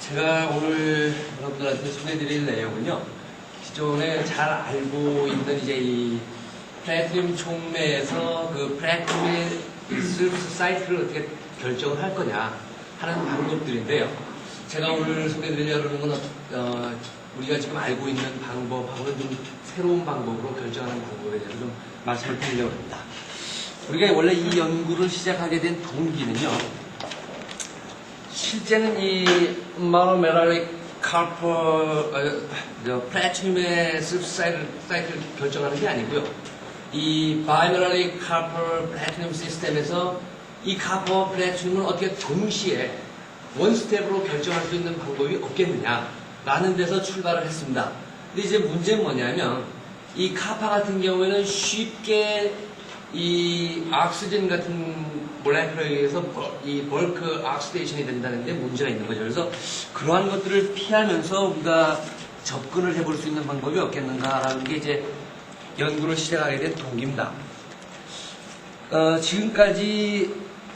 제가 오늘 여러분들한테 소개해드릴 내용은요, 기존에 잘 알고 있는 이제 이 플래티넘 촉매에서 그 플래티넘의 서비스 사이클을 어떻게 결정을 할 거냐 하는 방법들인데요. 제가 오늘 소개해드리려고 하는 건 우리가 지금 알고 있는 방법하고는 좀 새로운 방법으로 결정하는 방법에 대해서 좀 말씀을 드리려고 합니다. 우리가 원래 이 연구를 시작하게 된 동기는요, 실제는 이 모노메탈릭 플래티넘의 서비스 사이클을 결정하는 게 아니고요. 이 바이메탈릭 플래티넘 시스템에서 이 카퍼 플래티넘을 어떻게 동시에 원 스텝으로 결정할 수 있는 방법이 없겠느냐라는 데서 출발을 했습니다. 근데 이제 문제는 뭐냐면 이 카파 같은 경우에는 쉽게 이 옥시전 같은 몰레큘러에 의해서 이 벌크 옥시데이션이 된다는데 문제가 있는 거죠. 그래서 그러한 것들을 피하면서 우리가 접근을 해볼 수 있는 방법이 없겠는가라는 게 이제 연구를 시작하게 된 동기입니다. 지금까지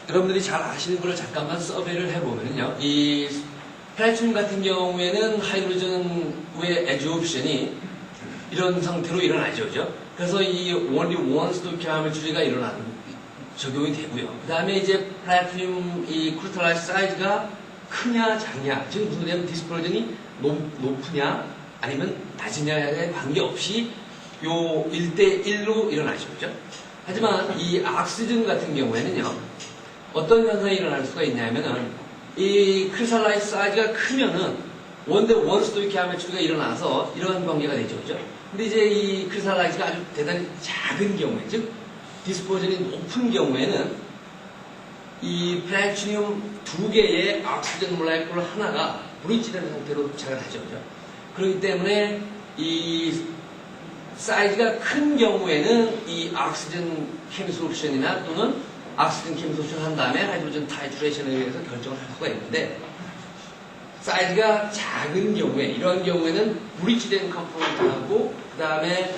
여러분들이 잘 아시는 걸 잠깐만 서베이를 해보면요, 이 플래티넘 같은 경우에는 하이드로전의 애조옵션이 이런 상태로 일어나죠, 그죠? 그래서 이 원리 스토이키오메트리가 적용이 되고요. 그 다음에 이제 플래티넘 이 크리스탈라이즈 사이즈가 크냐 작냐, 지금 무슨 소리냐면 디스퍼전이 높으냐 아니면 낮으냐에 관계없이 요 1대1로 일어나죠, 그죠? 하지만 이 옥시전 같은 경우에는요, 어떤 현상이 일어날 수가 있냐면은 이 크리스탈라이즈 사이즈가 크면은 원 스토이키오메트리가 일어나서 이런 관계가 되죠, 그죠? 근데 이제 이 크리스탈라이즈가 아주 대단히 작은 경우에, 즉 디스퍼전이 높은 경우에는 이 플래티넘 두 개의 옥시전 몰레큘러 하나가 브릿지되는 상태로 도착을 하죠, 그죠? 그렇기 때문에 이 사이즈가 큰 경우에는 이 옥시전 케미솔루션이나 또는 옥시전 케미솔루션 한 다음에 하이드로전 타이트레이션에 의해서 결정을 할 수가 있는데, 사이즈가 작은 경우에, 이런 경우에는 브릿지된 컴포넌트하고 그 다음에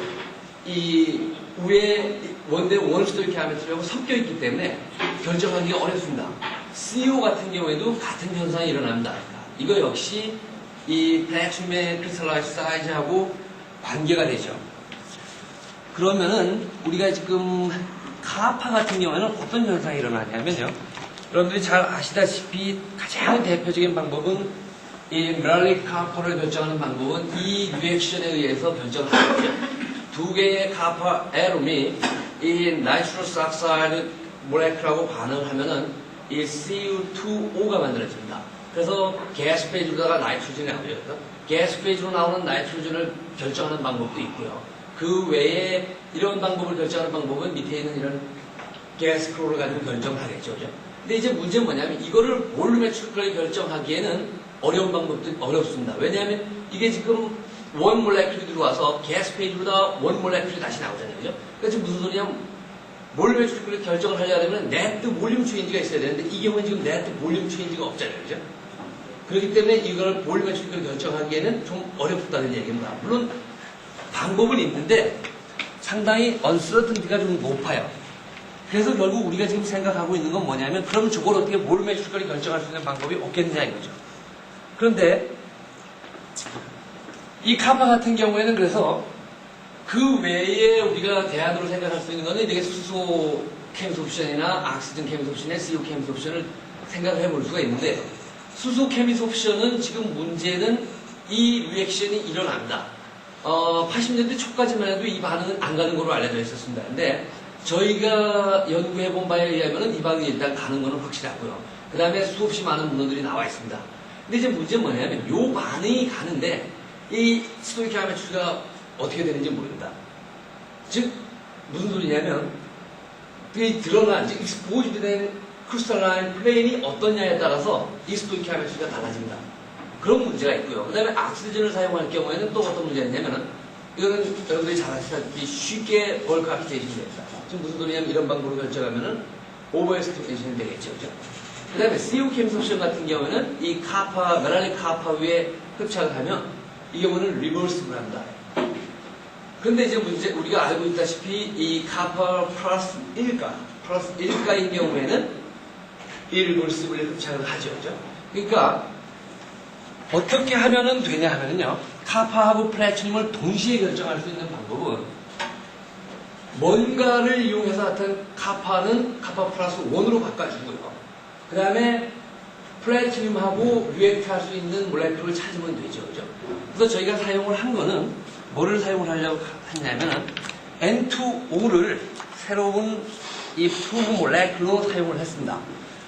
이 위에 원 스토이키오메트리하고 섞여 있기 때문에 결정하기가 어렵습니다. CO 같은 경우에도 같은 현상이 일어납니다. 이거 역시 이 플래티넘의 크리스탈라이즈 사이즈하고 관계가 되죠. 그러면은 우리가 지금 카파 같은 경우에는 어떤 현상이 일어나냐면요, 여러분들이 잘 아시다시피 가장 대표적인 방법은 이 메탈릭 카퍼를 결정하는 방법은 이 리액션에 의해서 결정을 하거든요. 두 개의 카파 애tom이 이 나이트러스 옥사이드 몰레큘하고 반응을 하면은 이 CU2O가 만들어집니다. 그래서 가스 페이지로다가 나이트로전이 나오죠. 가스 페이지로 나오는 나이트로전을 결정하는 방법도 있고요. 그 외에 이런 방법을 결정하는 방법은 밑에 있는 이런 가스 크로를 가지고 결정을 하겠죠, 그죠? 근데 이제 문제는 뭐냐면 이거를 볼루메트릭하게 결정하기에는 어려운 방법도 어렵습니다. 왜냐하면 이게 지금 원 몰레큘이 들어와서 가스 페이지로다 원 몰레큘이 다시 나오잖아요, 그죠? 그러니까 지금 무슨 소리냐면 볼루메트릭을 결정을 하려면 네트 볼륨 체인지가 있어야 되는데 이 경우는 지금 네트 볼륨 체인지가 없잖아요, 그죠? 그렇기 때문에 이걸 볼루메트릭을 결정하기에는 좀 어렵다는 얘기입니다. 물론 방법은 있는데 상당히 언서튼티가 좀 높아요. 그래서 결국 우리가 지금 생각하고 있는 건 뭐냐면, 그럼 저걸 어떻게 볼루메트릭을 결정할 수 있는 방법이 없겠느냐 이거죠. 그런데 이 카파 같은 경우에는 그래서 그 외에 우리가 대안으로 생각할 수 있는 거는 이렇게 수소 케미솔루션이나 옥시전 케미솔루션의 CO 케미솔루션을 생각을 해볼 수가 있는데, 수소 케미솔루션은 지금 문제는 이 리액션이 일어납니다. 80년대 초까지만 해도 이 반응은 안 가는 걸로 알려져 있었습니다. 근데 저희가 연구해본 바에 의하면 이 반응이 일단 가는 거는 확실하고요. 그 다음에 수없이 많은 문헌들이 나와 있습니다. 근데 이제 문제는 뭐냐면 이 반응이 가는데 이 스토이키오메트리가 어떻게 되는지 모른다. 즉 무슨 소리냐면 이 드러난, 즉 익스포즈드 된 크리스탈라인 플레인이 어떠냐에 따라서 이 스토이키오메트리가 달라집니다. 그런 문제가 있고요. 그 다음에 옥시전을 사용할 경우에는 또 어떤 문제가 있냐면은, 이거는 여러분들이 잘 아시다시피 쉽게 벌크 옥시데이션이 됩니다. 지금 무슨 소리냐면 이런 방법으로 결정하면은 오버 에스티메이션이 되겠죠, 그죠? 그 다음에 CO 케미솔루션 같은 경우에는 이 카파, 메탈릭 카파 위에 흡착을 하면 이 경우는 리버스블 합니다. 그런데 이제 문제, 우리가 알고 있다시피 이 카파 플러스 1가인 경우에는 이 리버스블에 흡착을 하죠, 그죠? 그러니까 어떻게 하면은 되냐 하면요. 카파하고 플래티늄을 동시에 결정할 수 있는 방법은 뭔가를 이용해서 하여튼 카파는 카파 플러스 1으로 바꿔주고요. 그 다음에 플래티늄하고 리액트 할 수 있는 몰레큘을 찾으면 되죠. 그죠? 그래서 저희가 사용을 한 거는 뭐를 사용을 하려고 했냐면은 N2O를 새로운 이 프로브 몰레큘로 사용을 했습니다.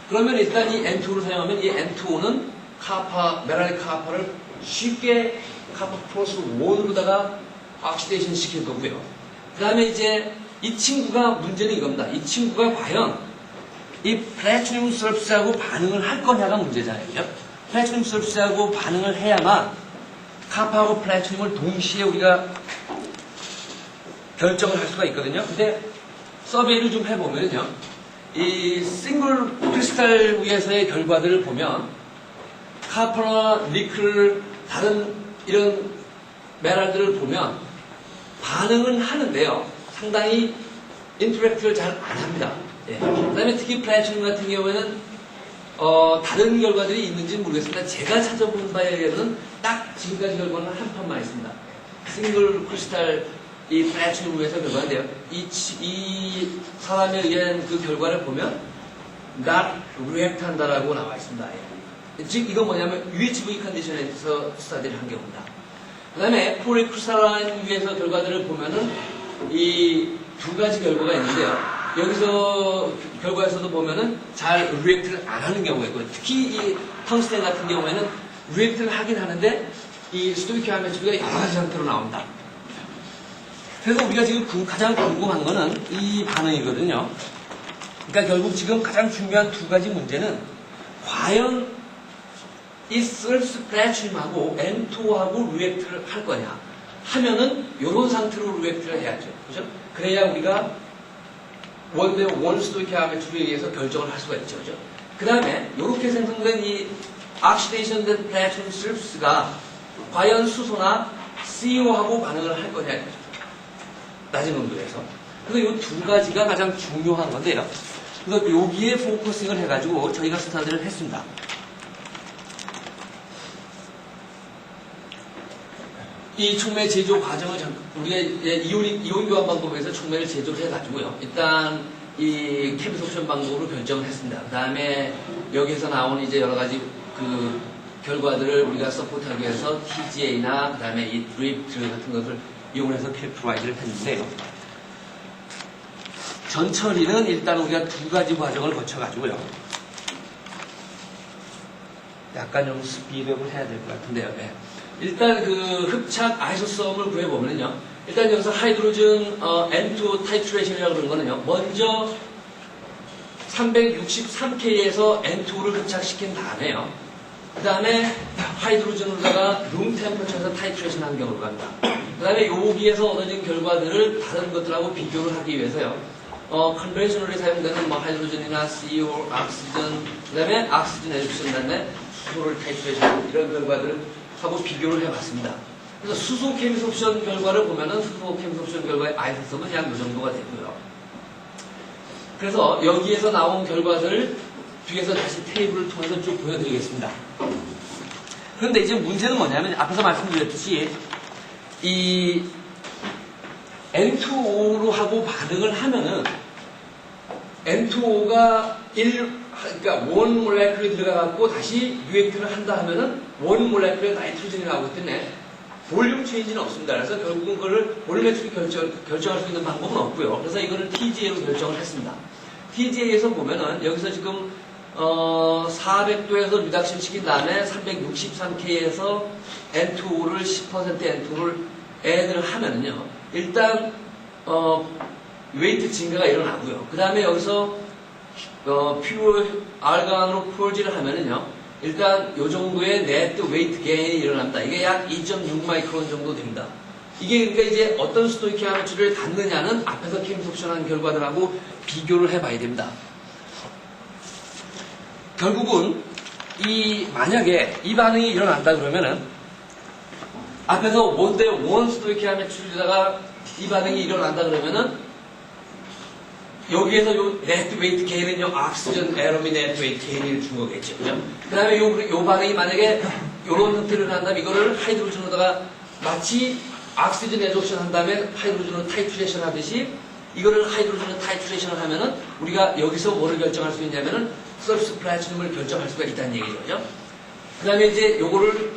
그러면 일단 이 N2를 사용하면 이 N2O는 카파, 메랄릭 카파를 쉽게 카파 플러스 1으로다가 억시데이션 시킬 거고요. 그 다음에 이제 이 친구가 문제는 이겁니다. 이 친구가 과연 이 플래티늄 설프스하고 반응을 할 거냐가 문제잖아요. 그죠? 플래티늄 설프스하고 반응을 해야만 카파하고 플래티늄을 동시에 우리가 결정을 할 수가 있거든요. 근데 서베이를 좀 해보면요. 이 싱글 크리스탈 위에서의 결과들을 보면 카파나 니클 다른 이런 메랄들을 보면 반응은 하는데요. 상당히 인터랙트를 잘 안 합니다. 예. 그 다음에 특히 플래티늄 같은 경우에는 다른 결과들이 있는지는 모르겠습니다. 제가 찾아본 바에 의해서는 딱 지금까지 결과는 한 판만 있습니다. 싱글 크리스탈 이 플래티늄 위에서 결과인데요. 이 사람에 의한 그 결과를 보면 not react 한다라고 나와 있습니다. 예. 즉 이건 뭐냐면 UHV 컨디션에서 스타디를 한 경우입니다. 그 다음에 포리크리스탈라인 위에서 결과들을 보면은 이 두 가지 결과가 있는데요. 여기서 결과에서도 보면은 잘 리액트를 안 하는 경우가 있고, 특히 이 텅스텐 같은 경우에는 리액트를 하긴 하는데 이 스토이키오메트리가 여러 가지 형태로 나옵니다. 그래서 우리가 지금 가장 궁금한 거는 이 반응이거든요. 그러니까 결국 지금 가장 중요한 두 가지 문제는 과연 이 설프스 플래티늄하고 N2O하고 리액트를 할 거냐 하면은 이런 상태로 리액트를 해야죠. 그죠? 그래야 우리가 원 스토이키오메트리에 의해서 결정을 할 수가 있죠. 그죠? 그 다음에 이렇게 생성된 이 억시데이션 된 플래티늄 설프스가 과연 수소나 CO하고 반응을 할 거냐 이거죠. 낮은 온도에서. 그래서 이 두 가지가 가장 중요한 건데요. 그래서 여기에 포커싱을 해가지고 저희가 스타디를 했습니다. 이 촉매 제조 과정을 우리가 이온 교환 방법에서 촉매를 제조를 해가지고요. 일단 이 캠비소션 방법으로 결정을 했습니다. 그 다음에 여기에서 나온 이제 여러 가지 그 결과들을 우리가 서포트하기 위해서 TGA나 그 다음에 이 드립트 같은 것을 이용해서 캘프라이즈를 했는데요. 전처리는 일단 우리가 두 가지 과정을 거쳐가지고요. 약간 좀 스피드업을 해야 될 것 같은데요. 네. 일단 그 흡착 아이소썸을 구해보면요. 일단 여기서 하이드로전 N2 타이트레이션이라고 그러는 거는요. 먼저 363K에서 N2를 흡착시킨 다음에요. 그 다음에 하이드로전으로다가 룸 템퍼처에서 타이트레이션 한 경우로 갑니다. 그 다음에 여기에서 얻어진 결과들을 다른 것들하고 비교를 하기 위해서요. 컨벤셔널리 사용되는 뭐 하이드로전이나 CO, 옥시전, 그 다음에 옥시전 에듀션, 다음에 수소를 타이트레이션 이런 결과들을 하고 비교를 해봤습니다. 그래서 수소 케미소션 결과를 보면은 수소 케미소션 결과의 아이소썸은 약 이 정도가 되고요. 그래서 여기에서 나온 결과들을 뒤에서 다시 테이블을 통해서 쭉 보여드리겠습니다. 그런데 이제 문제는 뭐냐면 앞에서 말씀드렸듯이 이 N2O로 하고 반응을 하면은 N2O가 그러니까 원 몰레큘이 들어가갖고 다시 리액트를 한다 하면은 원 몰레큘에 나이트로젠이 나오기 때문에 볼륨 체인지는 없습니다. 그래서 결국은 그거를 볼륨메트리 결정할 수 있는 방법은 없고요. 그래서 이거를 TGA로 결정을 했습니다. TGA에서 보면은 여기서 지금 400도에서 리덕션 시킨 다음에 363K에서 N2O를 10% N2O를 애드를 하면은요. 일단 웨이트 증가가 일어나고요. 그 다음에 여기서 퓨어 알간으로 폴지를 하면은요. 일단 요 정도의 네트 웨이트 게인이 일어납니다. 이게 약 2.6 마이크론 정도 됩니다. 이게 그러니까 이제 어떤 스토이키오메트리를 갖느냐는 앞에서 캠속션한 결과들하고 비교를 해봐야 됩니다. 결국은 만약에 이 반응이 일어난다 그러면은 앞에서 원대 원 스토이키오메트리에다가 이 반응이 일어난다 그러면은 여기에서 요 네트 웨이트 게인은요, 옥시전 에러미 네트 웨이트 게인을 준 거겠죠. 그죠? 그 다음에 요 반응이 만약에 요런 형태를 한 다음에 이거를 하이드로전으로다가 마치 옥시전 애조션 한 다음에 하이드로전으로 타이트레이션 하듯이 이거를 하이드로전으로 타이트레이션을 하면은 우리가 여기서 뭐를 결정할 수 있냐면은 서비스 플라티늄을 결정할 수가 있다는 얘기죠. 그 다음에 이제 요거를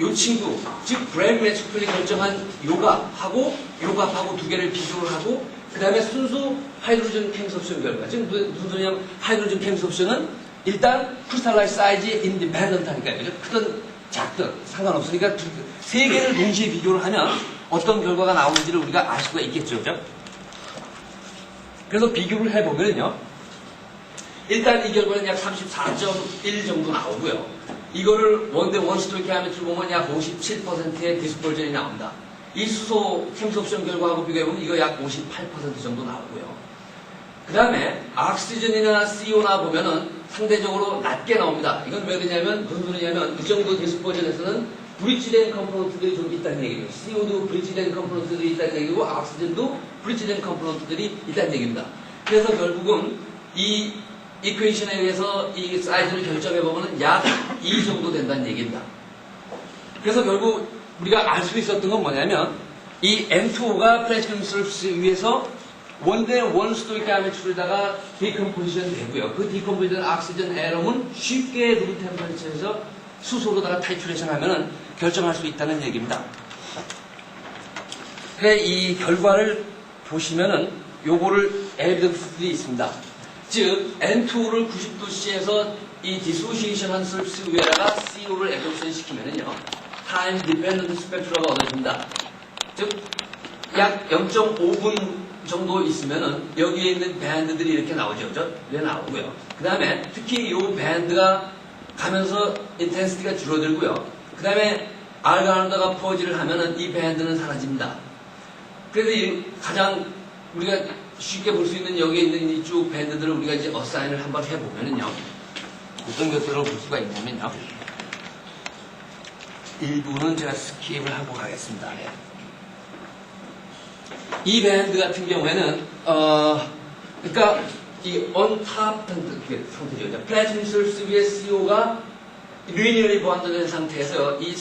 요 친구, 즉 브랜 매츠필이 결정한 요갑하고 요갑하고 두 개를 비교를 하고 그 다음에 순수 하이드로전 캠섭션 결과. 지금 무슨 소리냐면 하이드로전 캠섭션은 일단 크리스탈라이즈 사이즈 인디펜던트하니까요. 그죠? 크든 작든 상관없으니까 세 개를 동시에 비교를 하면 어떤 결과가 나오는지를 우리가 알 수가 있겠죠. 그죠? 그래서 비교를 해보면요. 일단 이 결과는 약 34.1 정도 나오고요. 이거를 원스토이크 하면 보면 약 57%의 디스퍼전이 나온다. 이 수소 캠섭션 결과하고 비교해보면 이거 약 58% 정도 나오고요. 그 다음에 옥시전이나 CO나 보면은 상대적으로 낮게 나옵니다. 이건 왜 그러냐면 무슨 소리냐면 이 정도 디스퍼전에서는 브릿지된 컴포넌트들이 좀 있다는 얘기예요. CO도 브릿지된 컴포넌트들이 있다는 얘기고 옥시전도 브릿지된 컴포넌트들이 있다는 얘기입니다. 그래서 결국은 이 이퀘이션에 의해서 이 사이즈를 결정해보면 약 2 정도 된다는 얘기입니다. 그래서 결국 우리가 알 수 있었던 건 뭐냐면 이 N2O가 플래티넘 서비스 위에서 원 스토이크 아메추르다가 디컴포지션 되고요. 그 디컴포지션 옥시전 애럼은 쉽게 룸 템퍼처에서 수소로다가 타이트레이션 하면은 결정할 수 있다는 얘기입니다. 그래 이 결과를 보시면은 요거를 에비던스들이 있습니다. 즉 N2를 90도씨에서 이 디소시에이션 한 서비스 위에다가 CO를 에버션 시키면은요. 타임 디펜던트 스펙트러가 얻어집니다. 즉 약 0.5분 정도 있으면은 여기에 있는 밴드들이 이렇게 나오죠. 그죠? 이렇게 나오고요. 그 다음에 특히 이 밴드가 가면서 인텐시티가 줄어들고요. 그 다음에 알가노다가 퍼지를 하면은 이 밴드는 사라집니다. 그래서 이 가장 우리가 쉽게 볼 수 있는 여기에 있는 이쪽 밴드들을 우리가 이제 어사인을 한번 해보면은요. 어떤 것들을 볼 수가 있냐면요. 일부는 제가 스킵을 하고 가겠습니다. 이 밴드 같은 경우에는 그러니까 이 on-top 상태죠. 플래티넘 서비스 위에 CO가 리니어리 보완된 상태에서 이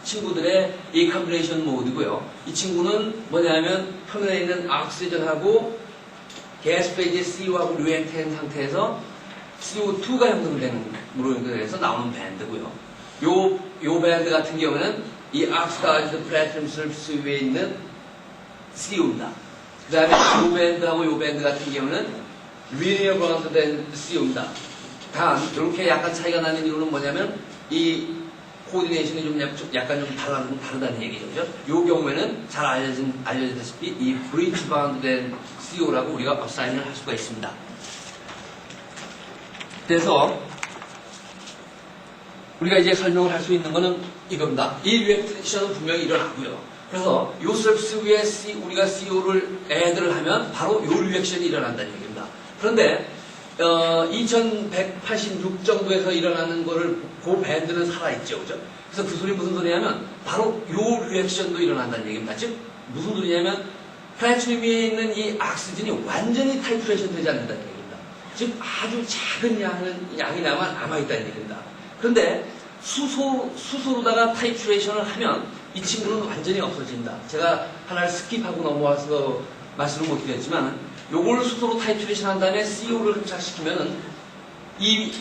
친구들의 이 컴비네이션 모드고요. 이 친구는 뭐냐면 표면에 있는 옥시전하고 게스 페이지 CO하고 류엔텐 상태에서 CO2가 형성되는 으로 해서 나오는 밴드고요. 요 밴드 같은 경우는 이 옥시다이즈드 플래티넘 서비스 위에 있는 CO입니다. 그 다음에 요 밴드하고 요 밴드 같은 경우는 리니어 바운드된 CO입니다. 단 이렇게 약간 차이가 나는 이유는 뭐냐면 이 코디네이션이 좀 약간 좀 다르다는 얘기죠. 그죠? 요 경우에는 잘 알려지다시피 이 브릿지 바운드된 CO라고 우리가 어사인을 할 수가 있습니다. 그래서 우리가 이제 설명을 할 수 있는 거는 이겁니다. 이 리액션은 분명히 일어나고요. 그래서 요 서비스 위에 우리가 CO를 애드를 하면 바로 요 리액션이 일어난다는 얘기입니다. 그런데 2186 정도에서 일어나는 거를 그 밴드는 살아있죠. 그죠? 그래서 그 소리 무슨 소리냐면 바로 요 리액션도 일어난다는 얘기입니다. 즉 무슨 소리냐면 플래티넘 위에 있는 이 옥시전이 완전히 타이트레이션 되지 않는다는 얘기입니다. 즉 아주 작은 양이 남아있다는 얘기입니다. 그런데 수소로다가 타이트레이션을 하면 이 친구는 완전히 없어진다. 제가 하나를 스킵하고 넘어와서 말씀을 못 드렸지만 요걸 수소로 타이트레이션 한 다음에 CO를 흡착시키면은 이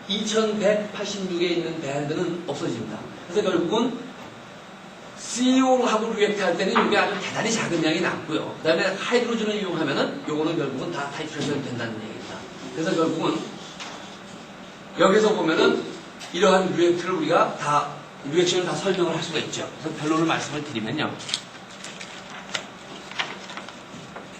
2186에 있는 밴드는 없어집니다. 그래서 결국은 CO하고 리액트 할 때는 이게 아주 대단히 작은 양이 남고요. 그 다음에 하이드로전을 이용하면은 요거는 결국은 다 타이트레이션 된다는 얘기입니다. 그래서 결국은 여기서 보면은 이러한 리액트를 우리가 리액션을 다 설명을 할 수가 있죠. 그래서 결론을 말씀을 드리면요.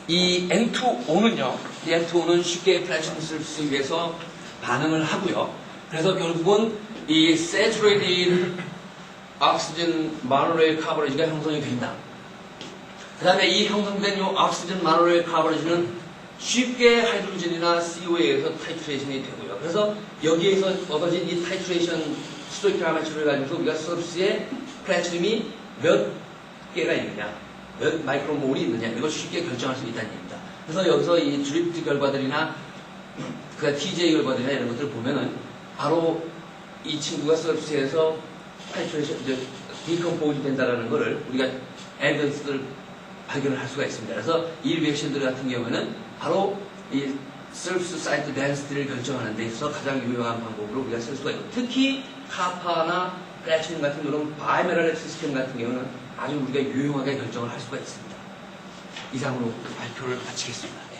이 N2O는요, 이 N2O는 쉽게 플래티넘 서비스 위해서 반응을 하고요. 그래서 결국은 이 saturated oxygen monorail carbonage가 형성이 된다. 그 다음에 이 형성된 이 oxygen monorail carbonage는 쉽게 하이드로전이나 CO에 의해서 타이트레이션이 되고요. 그래서 여기에서 얻어진 이 타이트레이션 스토이크 아마추어를 가지고 우리가 서비스에 플래티넘이 몇 개가 있느냐, 몇 마이크로몰이 있느냐, 이걸 쉽게 결정할 수 있다는 얘기입니다. 그래서 여기서 이 드리프트 결과들이나 그 TJ 결과들이나 이런 것들을 보면은 바로 이 친구가 서비스에서 디컴포즈 된다라는 거를 우리가 에비던스를 발견을 할 수가 있습니다. 그래서 이 리액션들 같은 경우에는 바로 이 서비스 사이트 덴시티를 결정하는 데 있어서 가장 유용한 방법으로 우리가 쓸 수가 있고, 특히 카파나 플래치늄 같은 이런 바이메랄 시스템 같은 경우는 아주 우리가 유용하게 결정을 할 수가 있습니다. 이상으로 발표를 마치겠습니다.